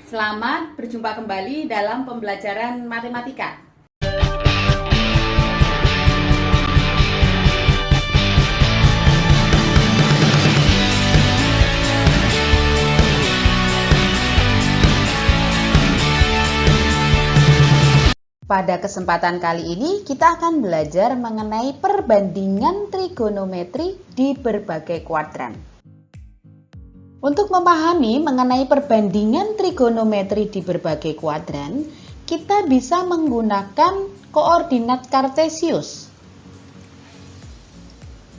Selamat berjumpa kembali dalam pembelajaran matematika. Pada kesempatan kali ini kita akan belajar mengenai perbandingan trigonometri di berbagai kuadran. Untuk memahami mengenai perbandingan trigonometri di berbagai kuadran, kita bisa menggunakan koordinat kartesius.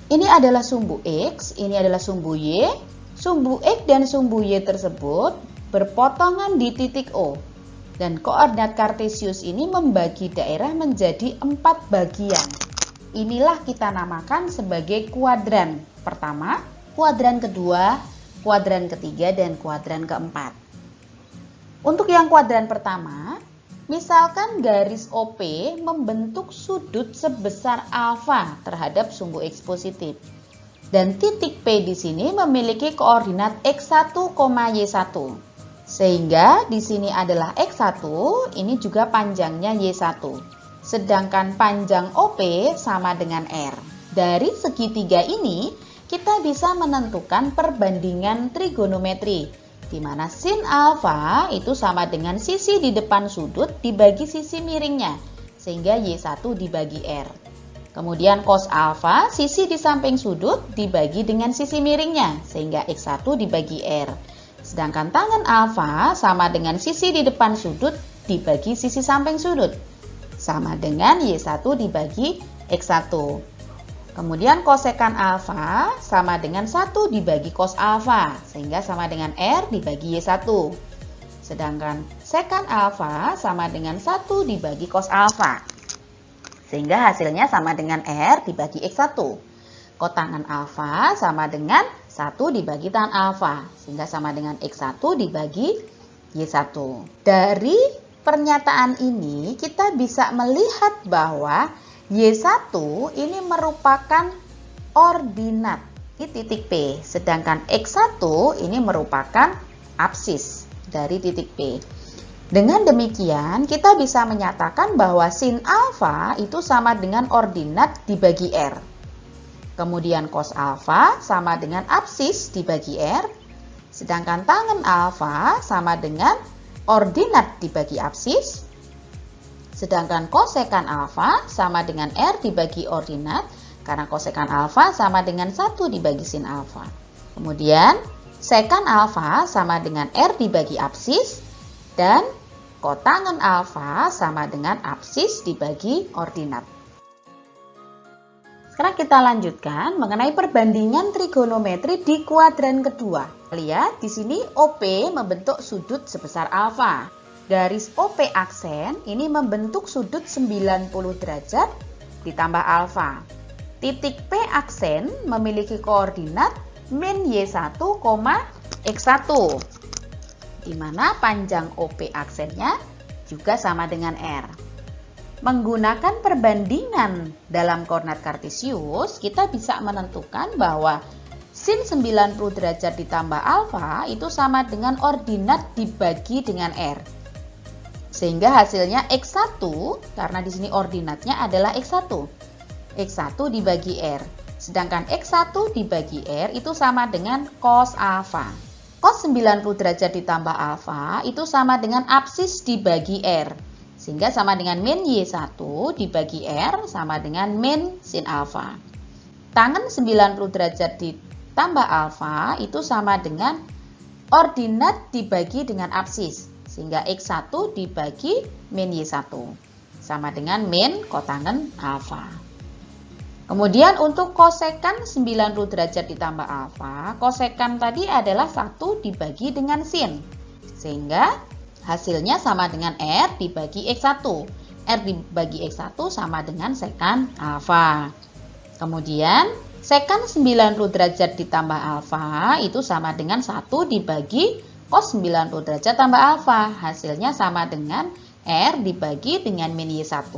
Ini adalah sumbu X, ini adalah sumbu Y. Sumbu X dan sumbu Y tersebut berpotongan di titik O. Dan koordinat kartesius ini membagi daerah menjadi 4 bagian. Inilah kita namakan sebagai kuadran pertama, kuadran kedua, kuadran ketiga, dan kuadran keempat. Untuk yang kuadran pertama, misalkan garis OP membentuk sudut sebesar alfa terhadap sumbu X positif. Dan titik P di sini memiliki koordinat X1, Y1. Sehingga di sini adalah X1, ini juga panjangnya Y1. Sedangkan panjang OP sama dengan R. Dari segitiga ini, kita bisa menentukan perbandingan trigonometri, di mana sin alfa itu sama dengan sisi di depan sudut dibagi sisi miringnya, sehingga Y1 dibagi R. Kemudian cos alfa, sisi di samping sudut dibagi dengan sisi miringnya, sehingga X1 dibagi R. Sedangkan tangen alfa sama dengan sisi di depan sudut dibagi sisi samping sudut. Sama dengan Y1 dibagi X1. Kemudian kosekan alfa sama dengan 1 dibagi cos alfa. Sehingga sama dengan R dibagi Y1. Sedangkan sekan alfa sama dengan 1 dibagi cos alfa. Sehingga hasilnya sama dengan R dibagi X1. Kotangen alfa sama dengan 1 dibagi tan alfa, sehingga sama dengan X1 dibagi Y1. Dari pernyataan ini kita bisa melihat bahwa Y1 ini merupakan ordinat di titik P, sedangkan X1 ini merupakan absis dari titik P. Dengan demikian kita bisa menyatakan bahwa sin alfa itu sama dengan ordinat dibagi R. Kemudian cos alfa sama dengan absis dibagi R, sedangkan tangen alfa sama dengan ordinat dibagi absis, sedangkan kosekan alfa sama dengan R dibagi ordinat, karena kosekan alfa sama dengan 1 dibagi sin alfa. Kemudian sekan alfa sama dengan R dibagi absis, dan kotangen alfa sama dengan absis dibagi ordinat. Sekarang kita lanjutkan mengenai perbandingan trigonometri di kuadran kedua. Lihat di sini OP membentuk sudut sebesar alfa. Garis OP aksen ini membentuk sudut 90 derajat ditambah alfa. Titik P aksen memiliki koordinat min Y1, X1. Di mana panjang OP aksennya juga sama dengan R. Menggunakan perbandingan dalam koordinat kartesius, kita bisa menentukan bahwa sin 90 derajat ditambah alfa itu sama dengan ordinat dibagi dengan R. Sehingga hasilnya X1, karena di sini ordinatnya adalah X1. X1 dibagi R. Sedangkan X1 dibagi R itu sama dengan cos alfa. Cos 90 derajat ditambah alfa itu sama dengan absis dibagi R. Sehingga sama dengan min Y1 dibagi R sama dengan min sin alfa. Tangen 90 derajat ditambah alfa itu sama dengan ordinat dibagi dengan absis. Sehingga X1 dibagi min Y1. Sama dengan min kotangen alfa. Kemudian untuk kosekan 90 derajat ditambah alfa, kosekan tadi adalah 1 dibagi dengan sin. Sehingga hasilnya sama dengan R dibagi X1. R dibagi X1 sama dengan sekan alfa. Kemudian sekan 90 derajat ditambah alfa itu sama dengan 1 dibagi cos 90 derajat tambah alfa. Hasilnya sama dengan R dibagi dengan min Y1.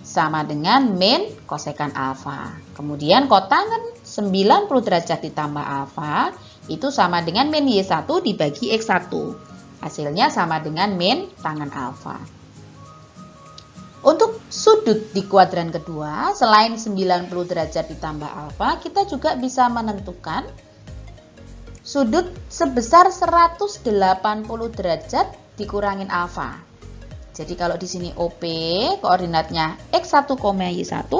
Sama dengan min kosekan alfa. Kemudian kotangen 90 derajat ditambah alfa itu sama dengan min Y1 dibagi X1. Hasilnya sama dengan min tangen alfa. Untuk sudut di kuadran kedua, selain 90 derajat ditambah alfa, kita juga bisa menentukan sudut sebesar 180 derajat dikurangin alfa. Jadi kalau di sini OP koordinatnya X1, Y1,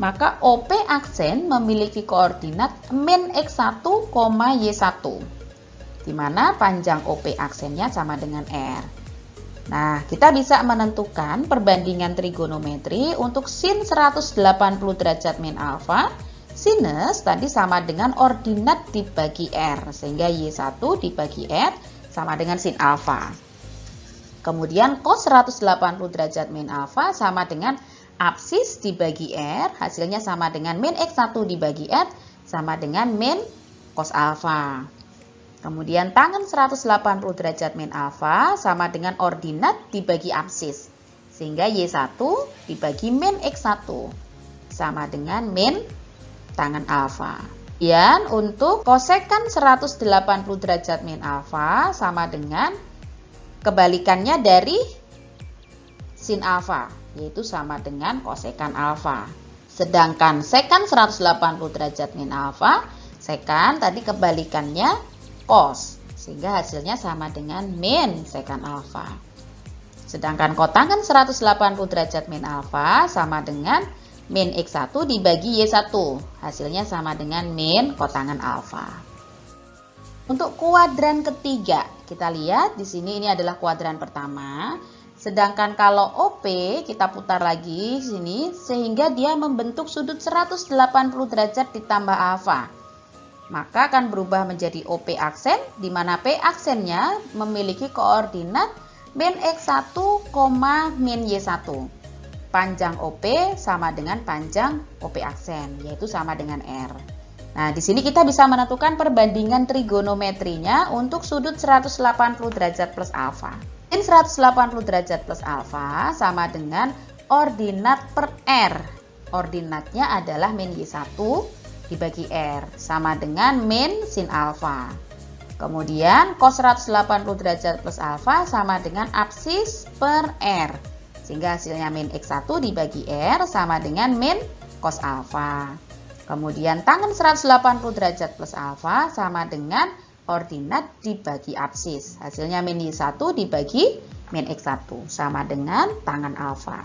maka OP aksen memiliki koordinat min X1, Y1. Di mana panjang OP aksennya sama dengan R. Nah, kita bisa menentukan perbandingan trigonometri untuk sin 180 derajat min alfa. Sinus tadi sama dengan ordinat dibagi R, sehingga Y1 dibagi R sama dengan sin alfa. Kemudian cos 180 derajat min alfa sama dengan absis dibagi R, hasilnya sama dengan min X1 dibagi R sama dengan min cos alfa. Kemudian tangen 180 derajat min alfa sama dengan ordinat dibagi absis, sehingga Y1 dibagi min X1 sama dengan min tangen alfa. Dan untuk kosekan 180 derajat min alfa sama dengan kebalikannya dari sin alfa, yaitu sama dengan kosekan alfa. Sedangkan sekan 180 derajat min alfa, sekan tadi kebalikannya cos, sehingga hasilnya sama dengan min sekan alfa. Sedangkan kotangen 180 derajat min alfa sama dengan min X1 dibagi Y1, hasilnya sama dengan min kotangen alfa. Untuk kuadran ketiga, kita lihat di sini ini adalah kuadran pertama. Sedangkan kalau OP kita putar lagi sini sehingga dia membentuk sudut 180 derajat ditambah alfa. Maka akan berubah menjadi OP aksen, di mana P aksennya memiliki koordinat min X1, min Y1. Panjang OP sama dengan panjang OP aksen, yaitu sama dengan R. Nah, di sini kita bisa menentukan perbandingan trigonometrinya untuk sudut 180 derajat plus alfa. Sin 180 derajat plus alfa sama dengan ordinat per R. Ordinatnya adalah min Y1 dibagi R, sama dengan min sin alfa. Kemudian cos 180 derajat plus alfa sama dengan absis per R. Sehingga hasilnya min X1 dibagi R sama dengan min cos alfa. Kemudian tangen 180 derajat plus alfa sama dengan ordinat dibagi absis. Hasilnya min Y1 dibagi min X1 sama dengan tangen alfa.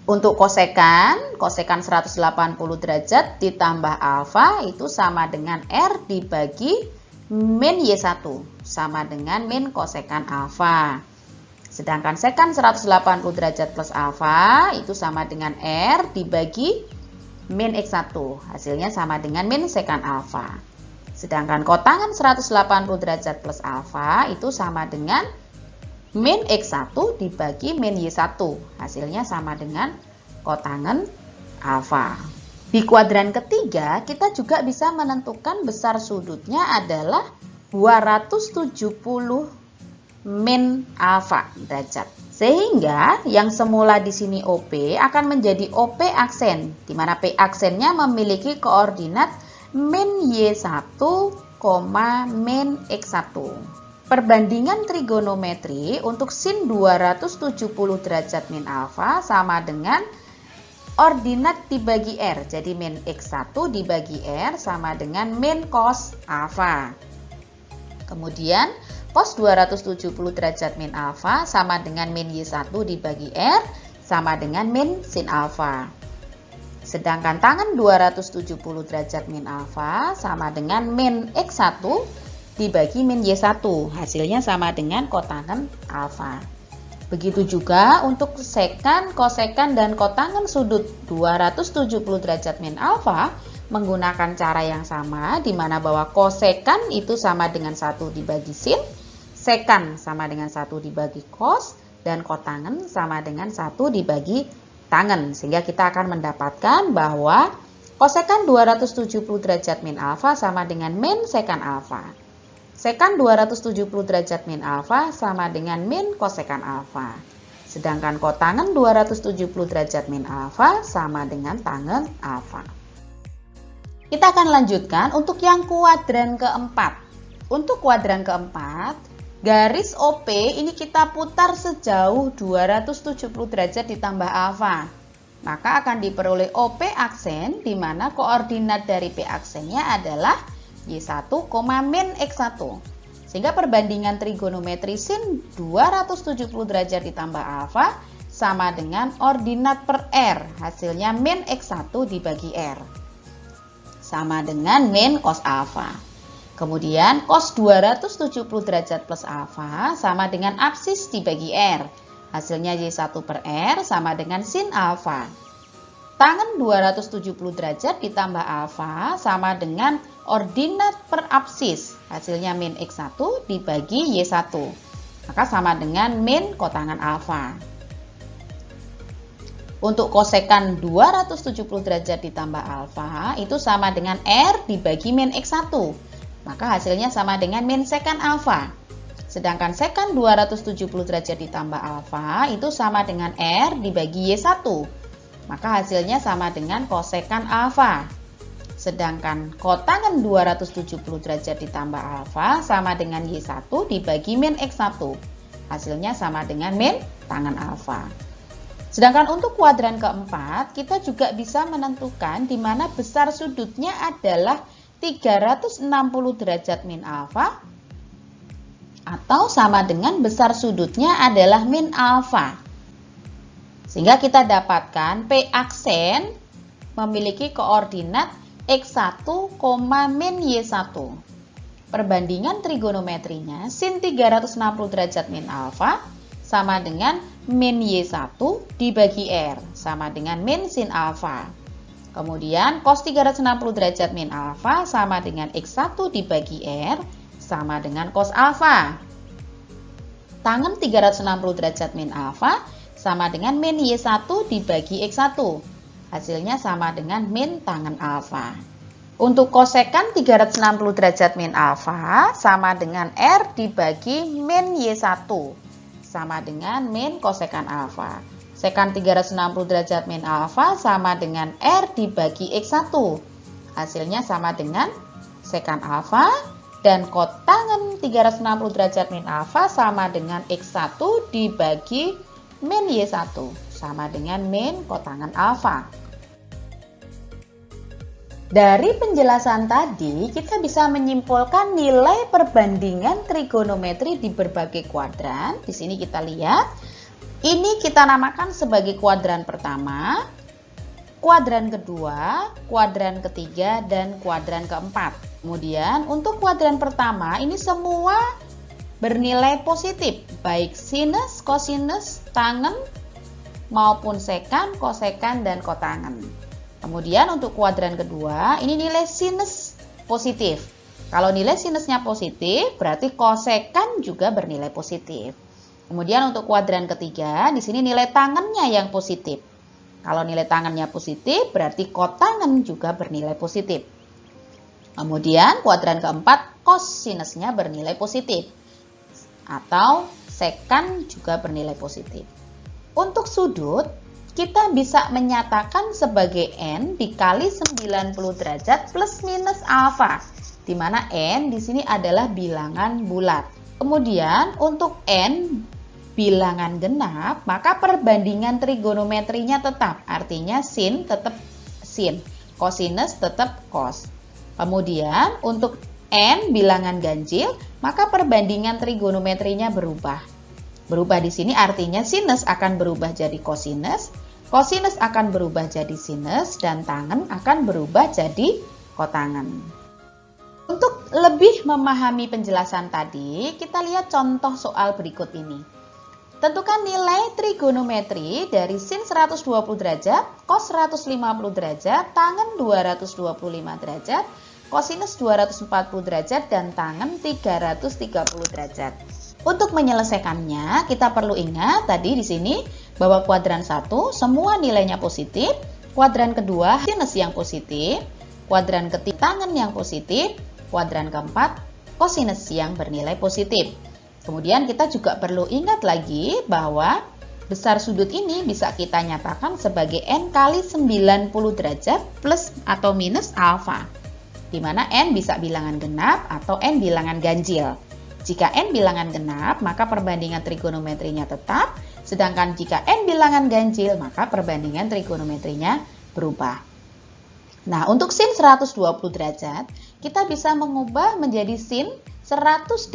Untuk kosekan 180 derajat ditambah alfa itu sama dengan R dibagi min Y1 sama dengan min kosekan alfa. Sedangkan sekan 180 derajat plus alfa itu sama dengan R dibagi min X1. Hasilnya sama dengan min sekan alfa. Sedangkan kotangen 180 derajat plus alfa itu sama dengan min X1 dibagi min Y1. Hasilnya sama dengan kotangen alfa. Di kuadran ketiga kita juga bisa menentukan besar sudutnya adalah 270 min alfa derajat. Sehingga yang semula di sini OP akan menjadi OP aksen, di mana P aksennya memiliki koordinat min Y1, min X1. Perbandingan trigonometri untuk sin 270 derajat min alfa sama dengan ordinat dibagi R. Jadi min X1 dibagi R sama dengan min cos alfa. Kemudian cos 270 derajat min alfa sama dengan min Y1 dibagi R sama dengan min sin alfa. Sedangkan tangen 270 derajat min alfa sama dengan min X1 dibagi min Y1. Hasilnya sama dengan kotangen alfa. Begitu juga untuk sekan, kosekan, dan kotangen sudut 270 derajat min alfa menggunakan cara yang sama, di mana bahwa kosekan itu sama dengan 1 dibagi sin, sekan sama dengan 1 dibagi cos, dan kotangen sama dengan 1 dibagi tangen. Sehingga kita akan mendapatkan bahwa kosekan 270 derajat min alfa sama dengan min sekan alfa. Sekan 270 derajat min alfa sama dengan min kosekan alfa. Sedangkan kotangen 270 derajat min alfa sama dengan tangen alfa. Kita akan lanjutkan untuk yang kuadran keempat. Untuk kuadran keempat, Garis OP ini kita putar sejauh 270 derajat ditambah alfa. Maka akan diperoleh OP aksen di mana koordinat dari P aksennya adalah Y1, min X1. Sehingga perbandingan trigonometri sin 270 derajat ditambah alfa sama dengan ordinat per R. Hasilnya min X1 dibagi R. Sama dengan min cos alfa. Kemudian cos 270 derajat plus alfa sama dengan absis dibagi R. Hasilnya Y1 per R sama dengan sin alfa. Tangen 270 derajat ditambah alfa sama dengan ordinat per absis. Hasilnya min X1 dibagi Y1. Maka sama dengan min kotangan alfa. Untuk kosekan 270 derajat ditambah alfa itu sama dengan R dibagi min X1. Maka hasilnya sama dengan min sekan alfa. Sedangkan sekan 270 derajat ditambah alfa itu sama dengan R dibagi Y1. Maka hasilnya sama dengan kosekan alfa. Sedangkan kotangan 270 derajat ditambah alfa sama dengan Y1 dibagi min X1. Hasilnya sama dengan min tangen alfa. Sedangkan untuk kuadran keempat, kita juga bisa menentukan di mana besar sudutnya adalah 360 derajat min alfa atau sama dengan besar sudutnya adalah min alfa. Sehingga kita dapatkan P aksen memiliki koordinat X1, min Y1. Perbandingan trigonometrinya sin 360 derajat min alfa sama dengan min Y1 dibagi R sama dengan min sin alfa. Kemudian cos 360 derajat min alfa sama dengan X1 dibagi R sama dengan cos alfa. Tangen 360 derajat min alfa sama dengan min Y1 dibagi X1. Hasilnya sama dengan min tangen alfa. Untuk kosekan 360 derajat min alfa sama dengan R dibagi min Y1 sama dengan min kosekan alfa. Sekan 360 derajat min alfa sama dengan R dibagi X1. Hasilnya sama dengan sekan alfa. Dan kotangen 360 derajat min alfa sama dengan X1 dibagi min Y1. Sama dengan min kotangen alfa. Dari penjelasan tadi, kita bisa menyimpulkan nilai perbandingan trigonometri di berbagai kuadran. Di sini kita lihat. Ini kita namakan sebagai kuadran pertama, kuadran kedua, kuadran ketiga, dan kuadran keempat. Kemudian untuk kuadran pertama ini semua bernilai positif, baik sinus, kosinus, tangen, maupun sekan, kosekan, dan kotangen. Kemudian untuk kuadran kedua ini nilai sinus positif. Kalau nilai sinusnya positif berarti kosekan juga bernilai positif. Kemudian untuk kuadran ketiga, di sini nilai tangennya yang positif. Kalau nilai tangennya positif, berarti kotangen juga bernilai positif. Kemudian kuadran keempat, kosinusnya bernilai positif. Atau sekan juga bernilai positif. Untuk sudut, kita bisa menyatakan sebagai N dikali 90 derajat plus minus alfa. Di mana N di sini adalah bilangan bulat. Kemudian untuk N bilangan genap, maka perbandingan trigonometrinya tetap. Artinya sin tetap sin, kosinus tetap cos. Kemudian untuk N bilangan ganjil, maka perbandingan trigonometrinya berubah. Berubah di sini artinya sinus akan berubah jadi kosinus, kosinus akan berubah jadi sinus, dan tangen akan berubah jadi kotangen. Untuk lebih memahami penjelasan tadi, kita lihat contoh soal berikut ini. Tentukan nilai trigonometri dari sin 120 derajat, cos 150 derajat, tangen 225 derajat, kosinus 240 derajat, dan tangen 330 derajat. Untuk menyelesaikannya, kita perlu ingat tadi di sini bahwa kuadran 1 semua nilainya positif, kuadran kedua sinus yang positif, kuadran ketiga tangen yang positif, kuadran keempat kosinus yang bernilai positif. Kemudian kita juga perlu ingat lagi bahwa besar sudut ini bisa kita nyatakan sebagai N kali 90 derajat plus atau minus alfa. Di mana N bisa bilangan genap atau N bilangan ganjil. Jika n bilangan genap, maka perbandingan trigonometrinya tetap, sedangkan jika n bilangan ganjil, maka perbandingan trigonometrinya berubah. Nah, untuk sin 120 derajat, kita bisa mengubah menjadi sin 180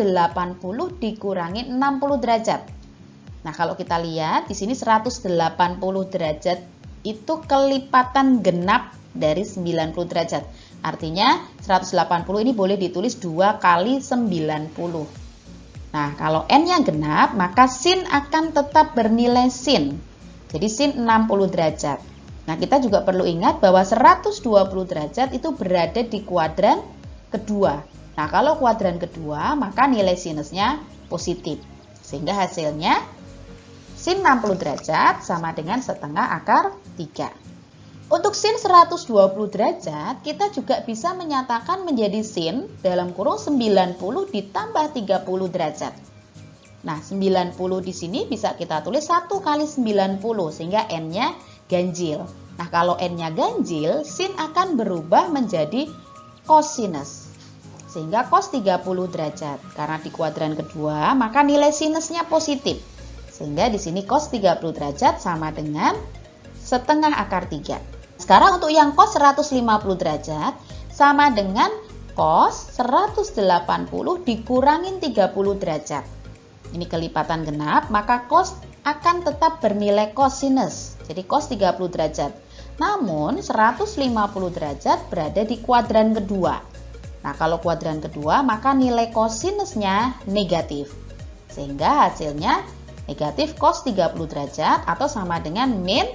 dikurangi 60 derajat. Nah, kalau kita lihat di sini 180 derajat itu kelipatan genap dari 90 derajat. Artinya 180 ini boleh ditulis 2 kali 90. Nah, kalau n-nya genap, maka sin akan tetap bernilai sin. Jadi sin 60 derajat. Nah, kita juga perlu ingat bahwa 120 derajat itu berada di kuadran kedua. Nah, kalau kuadran kedua, maka nilai sinusnya positif. Sehingga hasilnya sin 60 derajat sama dengan setengah akar 3. Untuk sin 120 derajat, kita juga bisa menyatakan menjadi sin dalam kurung 90 ditambah 30 derajat. Nah, 90 di sini bisa kita tulis 1 kali 90 sehingga n-nya ganjil. Nah, kalau n-nya ganjil, sin akan berubah menjadi kosinus. Sehingga cos 30 derajat. Karena di kuadran kedua, maka nilai sinusnya positif. Sehingga di sini cos 30 derajat sama dengan setengah akar 3. Sekarang untuk yang cos 150 derajat sama dengan cos 180 dikurangin 30 derajat. Ini kelipatan genap, maka cos akan tetap bernilai kosinus. Jadi cos 30 derajat. Namun 150 derajat berada di kuadran kedua. Nah, kalau kuadran kedua, maka nilai kosinusnya negatif. Sehingga hasilnya negatif cos 30 derajat atau sama dengan min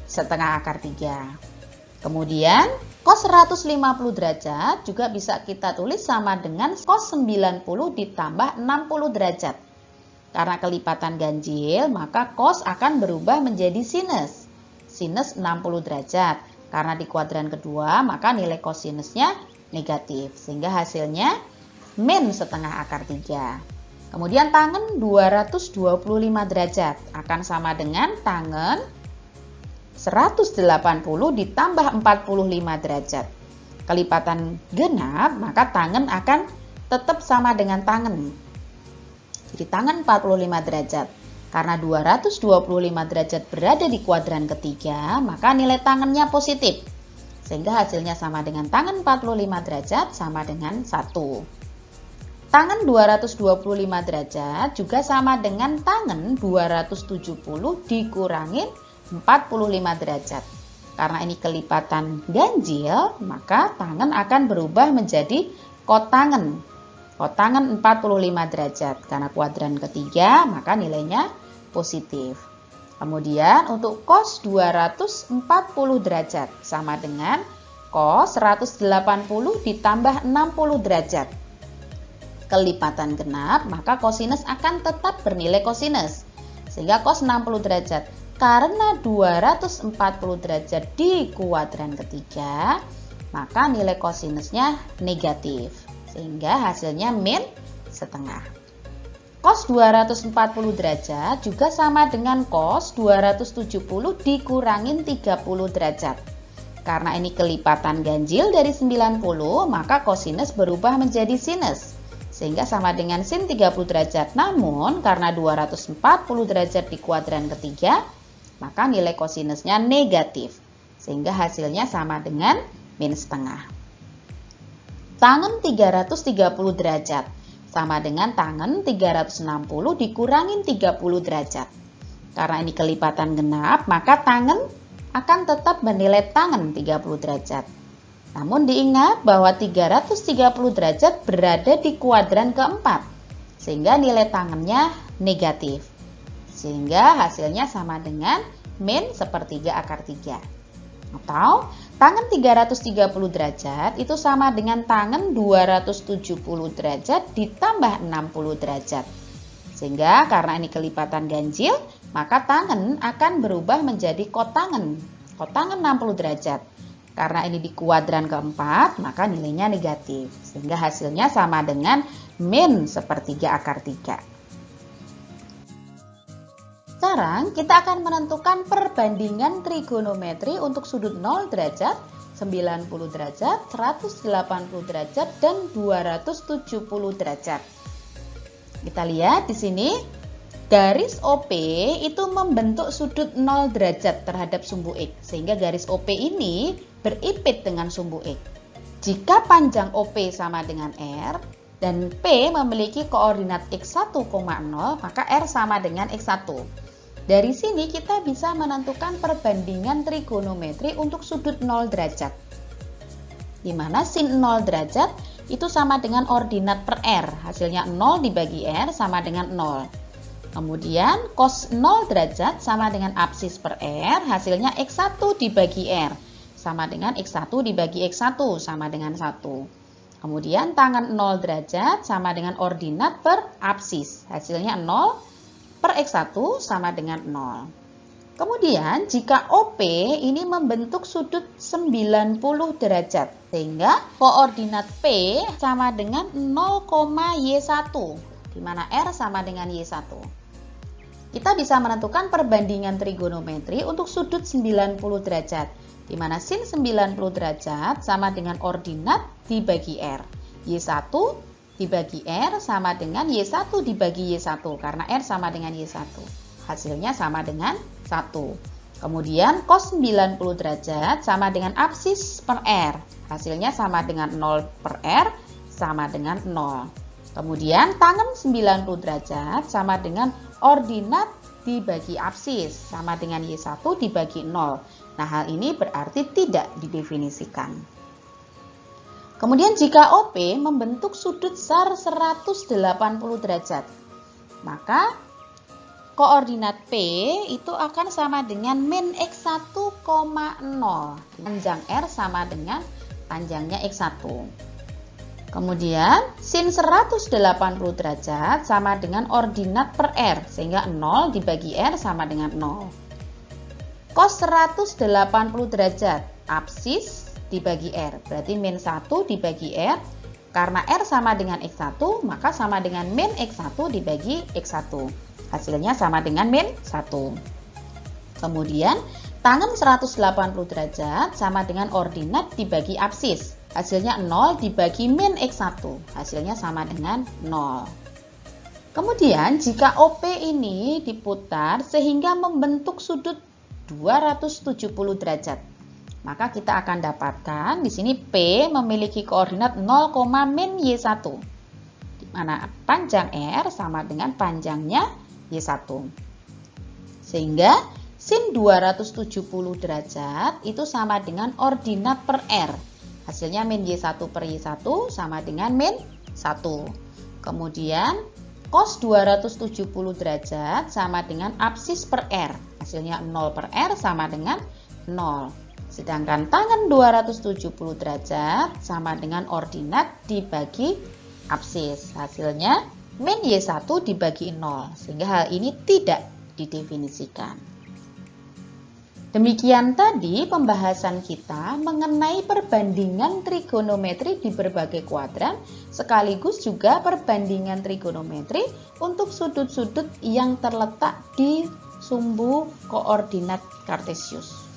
setengah akar 3. Kemudian cos 150 derajat juga bisa kita tulis sama dengan cos 90 ditambah 60 derajat. Karena kelipatan ganjil, maka cos akan berubah menjadi sinus. Sinus 60 derajat. Karena di kuadran kedua, maka nilai kosinusnya negatif. Sehingga hasilnya min setengah akar 3. Kemudian tangen 225 derajat akan sama dengan tangen 180 ditambah 45 derajat. Kelipatan genap, maka tangen akan tetap sama dengan tangen. Jadi tangen 45 derajat. Karena 225 derajat berada di kuadran ketiga, maka nilai tangennya positif. Sehingga hasilnya sama dengan tangen 45 derajat sama dengan 1. Tangen 225 derajat juga sama dengan tangen 270 dikurangin 45 derajat. Karena ini kelipatan ganjil, maka tangen akan berubah menjadi kotangen. Kotangen 45 derajat. Karena kuadran ketiga, maka nilainya positif. Kemudian untuk cos 240 derajat sama dengan cos 180 ditambah 60 derajat. Kelipatan genap, maka kosinus akan tetap bernilai kosinus. Sehingga cos 60 derajat. Karena 240 derajat di kuadran ketiga, maka nilai kosinusnya negatif. Sehingga hasilnya min setengah. Cos 240 derajat juga sama dengan cos 270 dikurangin 30 derajat. Karena ini kelipatan ganjil dari 90, maka kosinus berubah menjadi sinus. Sehingga sama dengan sin 30 derajat. Namun karena 240 derajat di kuadran ketiga, maka nilai kosinusnya negatif. Sehingga hasilnya sama dengan min setengah. Tangen 330 derajat sama dengan tangen 360 dikurangin 30 derajat. Karena ini kelipatan genap, maka tangen akan tetap bernilai tangen 30 derajat. Namun diingat bahwa 330 derajat berada di kuadran keempat, sehingga nilai tangennya negatif. Sehingga hasilnya sama dengan min sepertiga akar 3. Atau tangen 330 derajat itu sama dengan tangen 270 derajat ditambah 60 derajat. Sehingga karena ini kelipatan ganjil, maka tangen akan berubah menjadi kotangen. Kotangen 60 derajat. Karena ini di kuadran keempat, maka nilainya negatif. Sehingga hasilnya sama dengan min sepertiga akar 3. Sekarang kita akan menentukan perbandingan trigonometri untuk sudut 0 derajat, 90 derajat, 180 derajat, dan 270 derajat. Kita lihat di sini, garis OP itu membentuk sudut 0 derajat terhadap sumbu X, sehingga garis OP ini beripit dengan sumbu X. Jika panjang OP sama dengan R, dan P memiliki koordinat X1, 0, maka R sama dengan X1. Dari sini kita bisa menentukan perbandingan trigonometri untuk sudut 0 derajat. Di mana sin 0 derajat itu sama dengan ordinat per R. Hasilnya 0 dibagi R sama dengan 0. Kemudian cos 0 derajat sama dengan absis per R. Hasilnya X1 dibagi R sama dengan X1 dibagi X1 sama dengan 1. Kemudian tangan 0 derajat sama dengan ordinat per absis. Hasilnya 0 per X1 sama dengan 0. Kemudian jika OP ini membentuk sudut 90 derajat, sehingga koordinat P sama dengan 0,Y1, di mana R sama dengan Y1. Kita bisa menentukan perbandingan trigonometri untuk sudut 90 derajat, di mana sin 90 derajat sama dengan ordinat dibagi R. Y1 dibagi R sama dengan Y1 dibagi Y1, karena R sama dengan Y1. Hasilnya sama dengan 1. Kemudian cos 90 derajat sama dengan absis per R. Hasilnya sama dengan 0 per R sama dengan 0. Kemudian tangen 90 derajat sama dengan ordinat dibagi absis sama dengan Y1 dibagi 0. Nah, hal ini berarti tidak didefinisikan. Kemudian jika OP membentuk sudut SAR 180 derajat, maka koordinat P itu akan sama dengan min X1, 0. Panjang R sama dengan panjangnya X1. Kemudian sin 180 derajat sama dengan ordinat per R, sehingga 0 dibagi R sama dengan 0. Cos 180 derajat, absis dibagi R, berarti min 1 dibagi R. Karena R sama dengan X1, maka sama dengan min X1 dibagi X1. Hasilnya sama dengan min 1. Kemudian tangen 180 derajat sama dengan ordinat dibagi absis. Hasilnya 0 dibagi min X1. Hasilnya sama dengan 0. Kemudian jika OP ini diputar sehingga membentuk sudut 270 derajat, maka kita akan dapatkan di sini P memiliki koordinat 0, min Y1, di mana panjang R sama dengan panjangnya Y1. Sehingga sin 270 derajat itu sama dengan ordinat per R. Hasilnya min Y1 per Y1 sama dengan min 1. Kemudian cos 270 derajat sama dengan absis per R. Hasilnya 0 per R sama dengan 0. Sedangkan tangen 270 derajat sama dengan ordinat dibagi absis. Hasilnya min Y1 dibagi 0. Sehingga hal ini tidak didefinisikan. Demikian tadi pembahasan kita mengenai perbandingan trigonometri di berbagai kuadran, sekaligus juga perbandingan trigonometri untuk sudut-sudut yang terletak di sumbu koordinat kartesius.